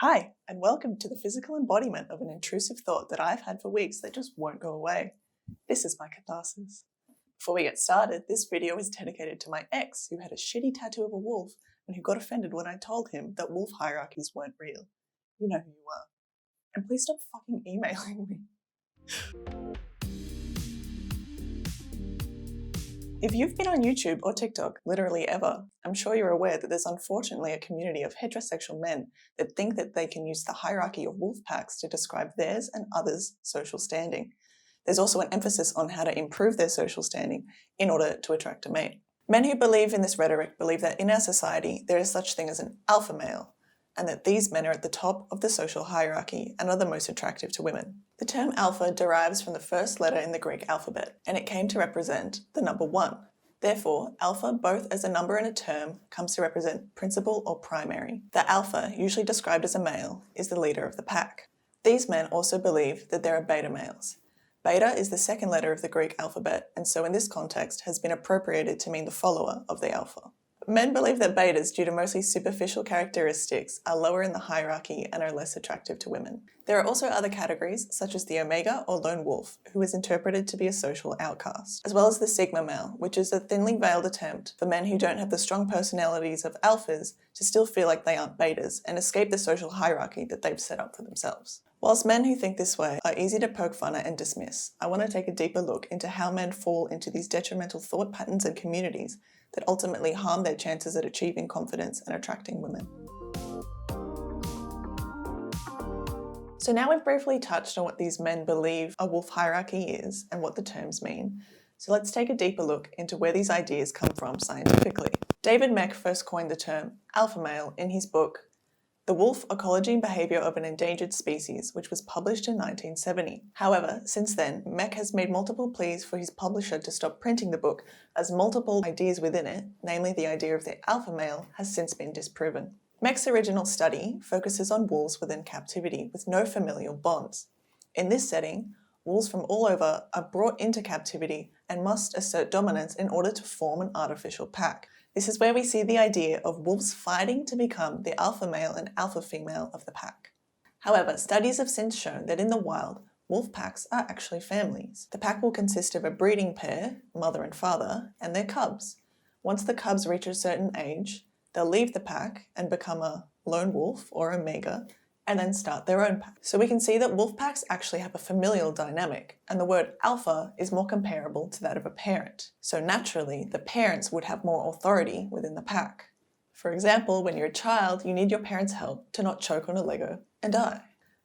Hi, and welcome to the physical embodiment of an intrusive thought that I've had for weeks that just won't go away. This is my catharsis. Before we get started, this video is dedicated to my ex who had a shitty tattoo of a wolf and who got offended when I told him that wolf hierarchies weren't real. You know who you are. And please stop fucking emailing me. If you've been on YouTube or TikTok literally ever, I'm sure you're aware that there's unfortunately a community of heterosexual men that think that they can use the hierarchy of wolf packs to describe theirs and others' social standing. There's also an emphasis on how to improve their social standing in order to attract a mate. Men who believe in this rhetoric believe that in our society there is such thing as an alpha male, and that these men are at the top of the social hierarchy and are the most attractive to women. The term alpha derives from the first letter in the Greek alphabet, and it came to represent the number 1. Therefore, alpha, both as a number and a term, comes to represent principal or primary. The alpha, usually described as a male, is the leader of the pack. These men also believe that there are beta males. Beta is the second letter of the Greek alphabet, and so in this context has been appropriated to mean the follower of the alpha. Men believe that betas, due to mostly superficial characteristics, are lower in the hierarchy and are less attractive to women. There are also other categories, such as the omega or lone wolf, who is interpreted to be a social outcast, as well as the sigma male, which is a thinly veiled attempt for men who don't have the strong personalities of alphas to still feel like they aren't betas and escape the social hierarchy that they've set up for themselves. Whilst men who think this way are easy to poke fun at and dismiss, I want to take a deeper look into how men fall into these detrimental thought patterns and communities that ultimately harm their chances at achieving confidence and attracting women. So now we've briefly touched on what these men believe a wolf hierarchy is and what the terms mean. So let's take a deeper look into where these ideas come from scientifically. David Mech first coined the term alpha male in his book The Wolf, Ecology and Behaviour of an Endangered Species, which was published in 1970. However, since then, Mech has made multiple pleas for his publisher to stop printing the book, as multiple ideas within it, namely the idea of the alpha male, has since been disproven. Mech's original study focuses on wolves within captivity with no familial bonds. In this setting, wolves from all over are brought into captivity and must assert dominance in order to form an artificial pack. This is where we see the idea of wolves fighting to become the alpha male and alpha female of the pack. However, studies have since shown that in the wild, wolf packs are actually families. The pack will consist of a breeding pair, mother and father, and their cubs. Once the cubs reach a certain age, they'll leave the pack and become a lone wolf or omega, and then start their own pack. So we can see that wolf packs actually have a familial dynamic, and the word alpha is more comparable to that of a parent. So naturally, the parents would have more authority within the pack. For example, when you're a child, you need your parents' help to not choke on a Lego and die.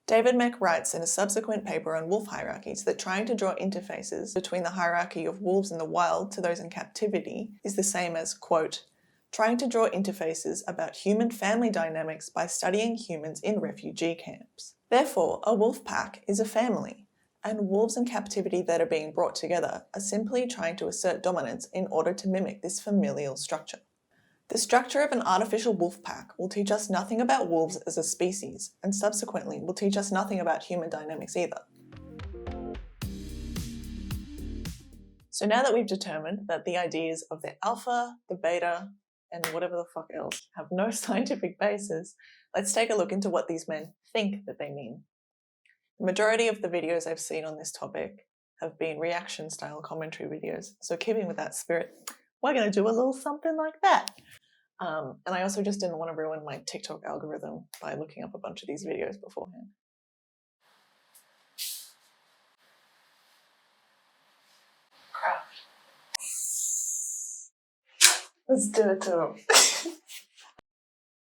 David Mech writes in a subsequent paper on wolf hierarchies that trying to draw interfaces between the hierarchy of wolves in the wild to those in captivity is the same as, quote, trying to draw interfaces about human family dynamics by studying humans in refugee camps. Therefore, a wolf pack is a family, and wolves in captivity that are being brought together are simply trying to assert dominance in order to mimic this familial structure. The structure of an artificial wolf pack will teach us nothing about wolves as a species, and subsequently will teach us nothing about human dynamics either. So now that we've determined that the ideas of the alpha, the beta, and whatever the fuck else have no scientific basis, let's take a look into what these men think that they mean. The majority of the videos I've seen on this topic have been reaction-style commentary videos, so keeping with that spirit, we're going to do a little something like that. And I also just didn't want to ruin my TikTok algorithm by looking up a bunch of these videos beforehand. Crap. Let's do it to them.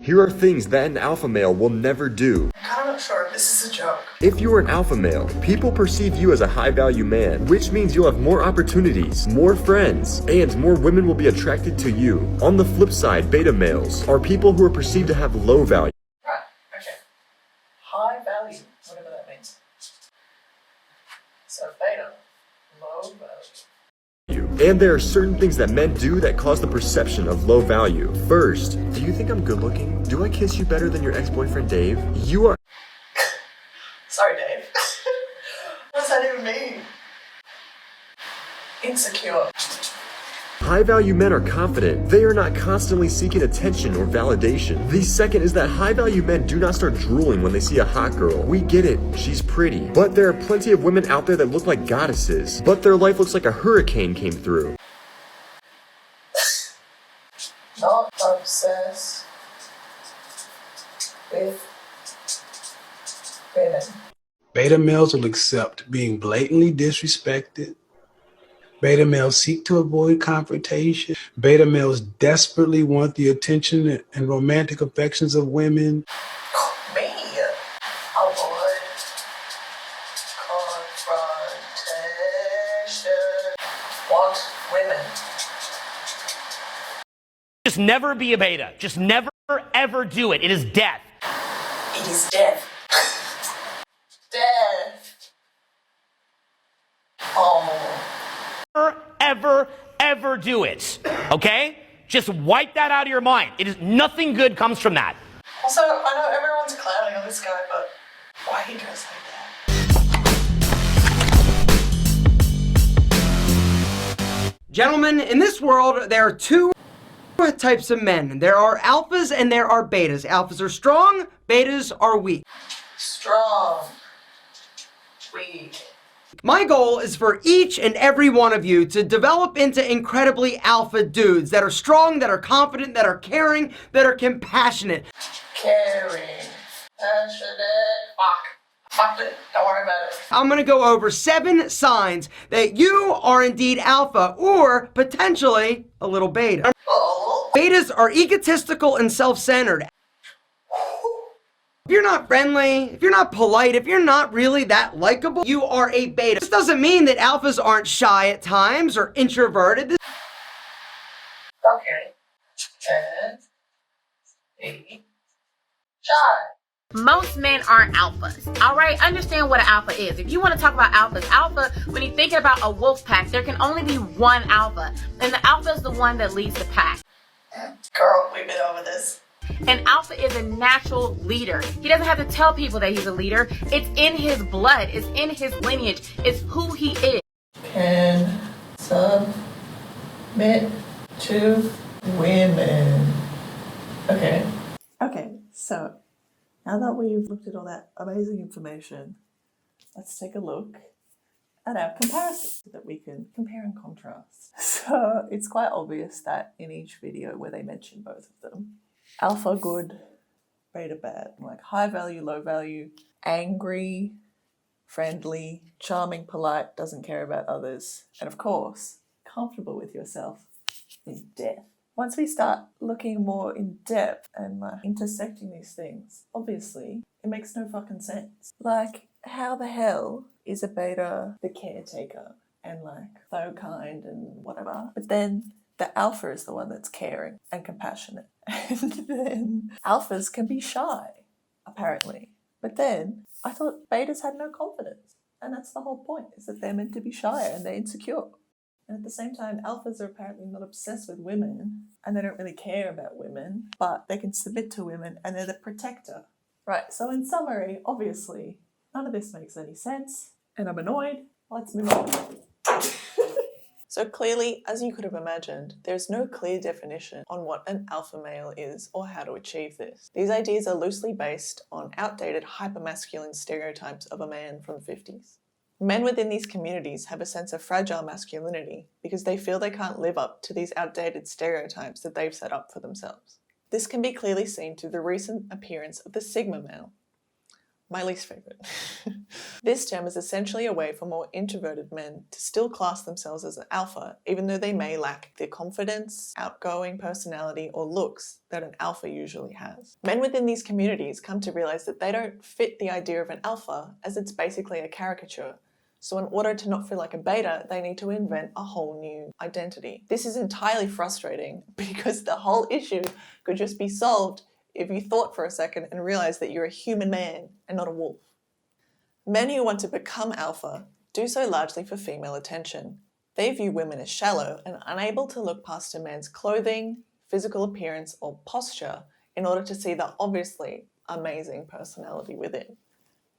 Here are things that an alpha male will never do. I'm kind of not sure if this is a joke. If you are an alpha male, people perceive you as a high-value man, which means you'll have more opportunities, more friends, and more women will be attracted to you. On the flip side, beta males are people who are perceived to have low value. Right, okay. High value, whatever that means. So beta, low value. And there are certain things that men do that cause the perception of low value. First, do you think I'm good looking? Do I kiss you better than your ex-boyfriend Dave? You are... Sorry, Dave. What does that even mean? Insecure. High-value men are confident. They are not constantly seeking attention or validation. The second is that high-value men do not start drooling when they see a hot girl. We get it, she's pretty. But there are plenty of women out there that look like goddesses, but their life looks like a hurricane came through. Not obsessed with women. Beta males will accept being blatantly disrespected. Beta males seek to avoid confrontation. Beta males desperately want the attention and romantic affections of women. Me? Avoid confrontation. Want women. Just never be a beta. Just never, ever do it. It is death. It is death. Death. Oh. Never, ever, ever do it. Okay? Just wipe that out of your mind. It is nothing good comes from that. Also, I know everyone's clowning on this guy, but why he dressed like that? Gentlemen, in this world, there are two types of men. There are alphas and there are betas. Alphas are strong, betas are weak. Strong. Weak. My goal is for each and every one of you to develop into incredibly alpha dudes that are strong, that are confident, that are caring, that are compassionate. Caring. Passionate. Fuck it. Don't worry about it. I'm gonna go over 7 signs that you are indeed alpha or potentially a little beta. Oh. Betas are egotistical and self-centered. If you're not friendly, if you're not polite, if you're not really that likable, you are a beta. This doesn't mean that alphas aren't shy at times or introverted. Okay. And be shy. Most men aren't alphas. All right, understand what an alpha is. If you want to talk about alphas, alpha, when you're thinking about a wolf pack, there can only be one alpha, and the alpha is the one that leads the pack. Girl, we've been over this. An alpha is a natural leader. He doesn't have to tell people that he's a leader. It's in his blood. It's in his lineage. It's who he is. Can submit to women. Okay. Okay, so now that we've looked at all that amazing information, let's take a look at our comparison so that we can compare and contrast. So it's quite obvious that in each video where they mention both of them, alpha good, beta bad, like high value, low value, angry, friendly, charming, polite, doesn't care about others, and of course, comfortable with yourself is death. Once we start looking more in depth and intersecting these things, obviously, it makes no fucking sense. Like, how the hell is a beta the caretaker and so kind and whatever, but then the alpha is the one that's caring and compassionate. And then alphas can be shy, apparently. But then I thought betas had no confidence. And that's the whole point, is that they're meant to be shy and they're insecure. And at the same time, alphas are apparently not obsessed with women and they don't really care about women, but they can submit to women and they're the protector. Right, so in summary, obviously, none of this makes any sense and I'm annoyed. Let's move on. So clearly, as you could have imagined, there's no clear definition on what an alpha male is or how to achieve this. These ideas are loosely based on outdated hypermasculine stereotypes of a man from the 50s. Men within these communities have a sense of fragile masculinity because they feel they can't live up to these outdated stereotypes that they've set up for themselves. This can be clearly seen through the recent appearance of the Sigma male. My least favourite. This term is essentially a way for more introverted men to still class themselves as an alpha, even though they may lack the confidence, outgoing personality, or looks that an alpha usually has. Men within these communities come to realise that they don't fit the idea of an alpha, as it's basically a caricature. So in order to not feel like a beta, they need to invent a whole new identity. This is entirely frustrating because the whole issue could just be solved if you thought for a second and realised that you're a human man and not a wolf. Men who want to become alpha do so largely for female attention. They view women as shallow and unable to look past a man's clothing, physical appearance, or posture in order to see the obviously amazing personality within.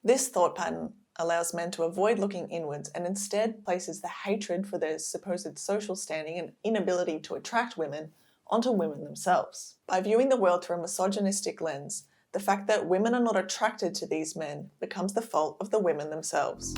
This thought pattern allows men to avoid looking inwards and instead places the hatred for their supposed social standing and inability to attract women onto women themselves. By viewing the world through a misogynistic lens, the fact that women are not attracted to these men becomes the fault of the women themselves.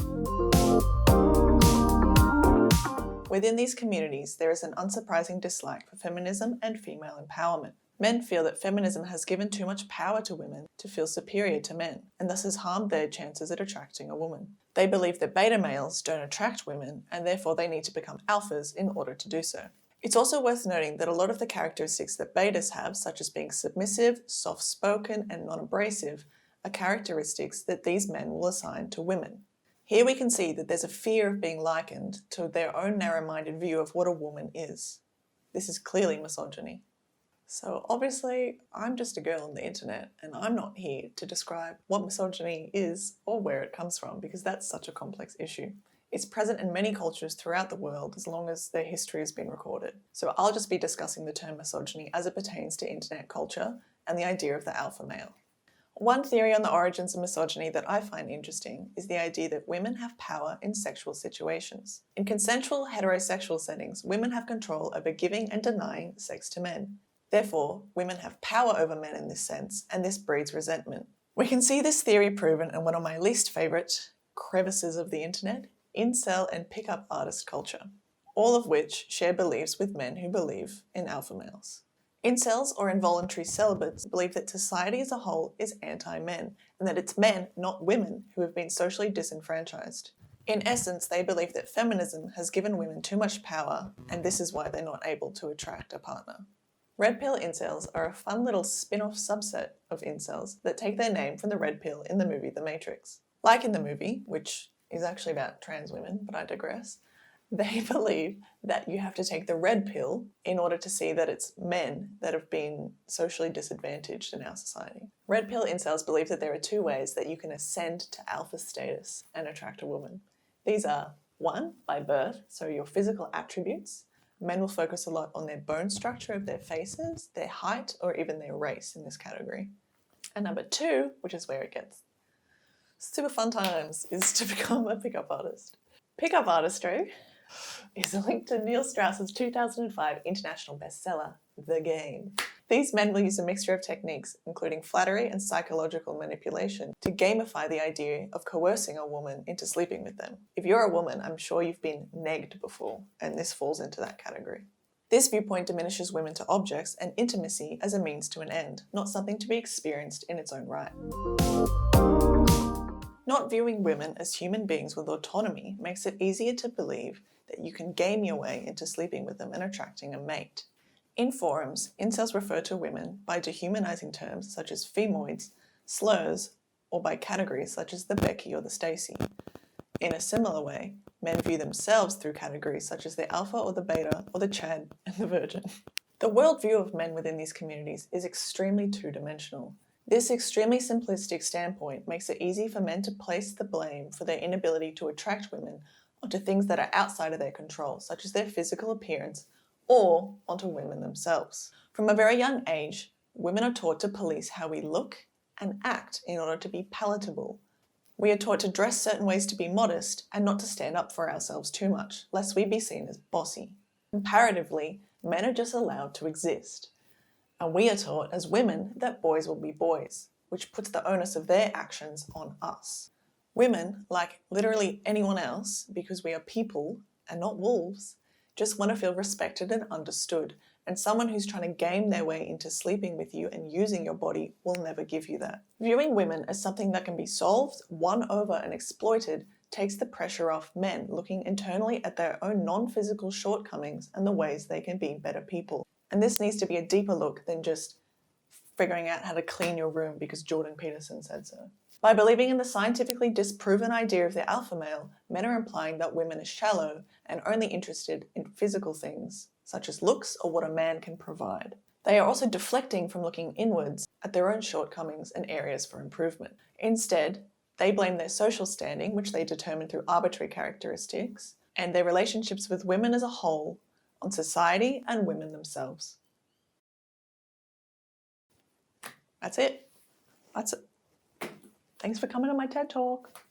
Within these communities, there is an unsurprising dislike for feminism and female empowerment. Men feel that feminism has given too much power to women to feel superior to men, and thus has harmed their chances at attracting a woman. They believe that beta males don't attract women, and therefore they need to become alphas in order to do so. It's also worth noting that a lot of the characteristics that betas have, such as being submissive, soft-spoken, and non-abrasive, are characteristics that these men will assign to women. Here we can see that there's a fear of being likened to their own narrow-minded view of what a woman is. This is clearly misogyny. So obviously, I'm just a girl on the internet, and I'm not here to describe what misogyny is or where it comes from, because that's such a complex issue. It's present in many cultures throughout the world as long as their history has been recorded. So I'll just be discussing the term misogyny as it pertains to internet culture and the idea of the alpha male. One theory on the origins of misogyny that I find interesting is the idea that women have power in sexual situations. In consensual heterosexual settings, women have control over giving and denying sex to men. Therefore, women have power over men in this sense, and this breeds resentment. We can see this theory proven in one of my least favourite crevices of the internet, incel and pickup artist culture, all of which share beliefs with men who believe in alpha males. Incels, or involuntary celibates, believe that society as a whole is anti-men, and that it's men, not women, who have been socially disenfranchised. In essence, they believe that feminism has given women too much power, and this is why they're not able to attract a partner. Red pill incels are a fun little spin-off subset of incels that take their name from the red pill in the movie The Matrix. Like in the movie, which is actually about trans women, but I digress, they believe that you have to take the red pill in order to see that it's men that have been socially disadvantaged in our society. Red pill incels believe that there are two ways that you can ascend to alpha status and attract a woman. These are, 1, by birth, so your physical attributes. Men will focus a lot on their bone structure of their faces, their height, or even their race in this category. And number 2, which is where it gets super fun times, is to become a pickup artist. Pickup artistry is linked to Neil Strauss's 2005 international bestseller, The Game. These men will use a mixture of techniques, including flattery and psychological manipulation, to gamify the idea of coercing a woman into sleeping with them. If you're a woman, I'm sure you've been negged before, and this falls into that category. This viewpoint diminishes women to objects and intimacy as a means to an end, not something to be experienced in its own right. Not viewing women as human beings with autonomy makes it easier to believe that you can game your way into sleeping with them and attracting a mate. In forums, incels refer to women by dehumanizing terms such as femoids, slurs, or by categories such as the Becky or the Stacy. In a similar way, men view themselves through categories such as the alpha or the beta or the Chad and the virgin. The worldview of men within these communities is extremely two-dimensional. This extremely simplistic standpoint makes it easy for men to place the blame for their inability to attract women onto things that are outside of their control, such as their physical appearance, or onto women themselves. From a very young age, women are taught to police how we look and act in order to be palatable. We are taught to dress certain ways to be modest and not to stand up for ourselves too much, lest we be seen as bossy. Comparatively, men are just allowed to exist. And we are taught as women that boys will be boys, which puts the onus of their actions on us. Women, like literally anyone else, because we are people and not wolves, just want to feel respected and understood, and someone who's trying to game their way into sleeping with you and using your body will never give you that. Viewing women as something that can be solved, won over, and exploited takes the pressure off men looking internally at their own non-physical shortcomings and the ways they can be better people. And this needs to be a deeper look than just figuring out how to clean your room because Jordan Peterson said so. By believing in the scientifically disproven idea of the alpha male, men are implying that women are shallow and only interested in physical things, such as looks or what a man can provide. They are also deflecting from looking inwards at their own shortcomings and areas for improvement. Instead, they blame their social standing, which they determine through arbitrary characteristics, and their relationships with women as a whole on society and women themselves. That's it. Thanks for coming to my TED Talk.